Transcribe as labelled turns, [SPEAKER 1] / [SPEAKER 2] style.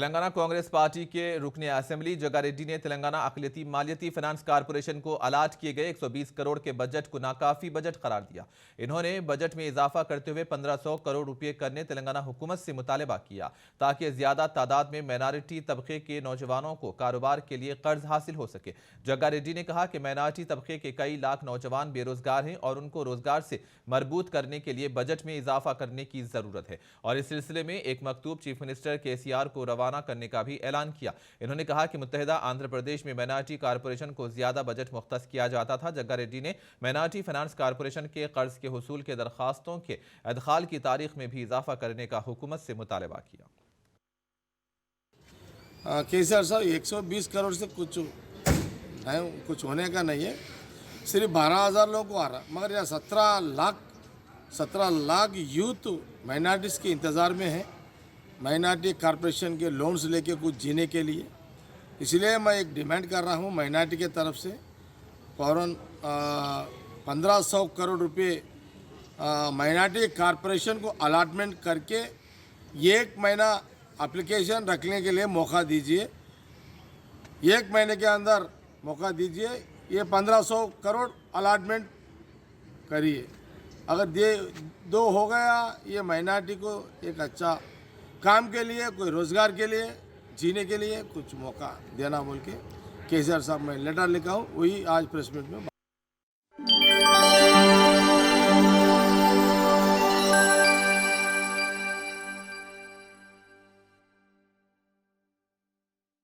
[SPEAKER 1] Telangana Congress party के रुकने assembly जग्गा रेड्डी ने तेलंगाना अक़लियती मालियती फाइनेंस कारपोरेशन को अलाट किए गए 120 करोड़ के बजट को नाकाफी बजट करार दिया। इन्होंने बजट में इजाफा करते हुए 1500 करोड़ रुपए करने तेलंगाना हुकूमत से मुतालबा किया ताकि ज्यादा तादाद में माइनॉरिटी तबके के नौजवानों को कारोबार के लिए कर्ज हासिल हो सके। जग्गा रेड्डी ने कहा कि माइनॉरिटी तबके के कई लाख नौजवान बेरोजगार हैं और उनको रोजगार से मरबूत करने के लिए बजट में इजाफा करने की जरूरत है और इस सिलसिले में एक मकतूब चीफ मिनिस्टर KCR को रवाना करने का भी ऐलान किया। इन्होंने कहा कि मुत्तहिदा आंध्र प्रदेश में माइनॉरिटी कारपोरेशन को ज्यादा बजट मुख्तस किया जाता था। जग्गा रेड्डी ने माइनॉरिटी फाइनेंस कारपोरेशन के कर्ज के हुसूल के दरखास्तों के अदखाल की तारीख में भी इजाफा करने का हुकूमत से मुतालबा किया।
[SPEAKER 2] KCR साहब 120 करोड़ से कुछ होने का नहीं है, सिर्फ 12,000 लोगों को आ रहा, मगर यह 17 लाख यूथ माइनॉरिटीज़ के इंतज़ार में है माइनॉरिटी कॉरपोरेशन के लोन्स लेके कुछ जीने के लिए। इसलिए मैं एक डिमांड कर रहा हूँ माइनॉरिटी के तरफ से फ़ौरन 1500 करोड़ रुपए माइनॉरिटी कॉरपोरेशन को अलॉटमेंट करके 1 महीना एप्लीकेशन रखने के लिए मौका दीजिए। 1 महीने के अंदर मौका दीजिए, ये 1500 करोड़ अलॉटमेंट करिए। अगर ये 2 हो गया, ये माइनॉरिटी को एक अच्छा काम के लिए, कोई रोज़गार के लिए, जीने के लिए कुछ मौका देना बोल के KCR साहब मैं लेटर लिखा हूँ, वही आज प्रेस मीट में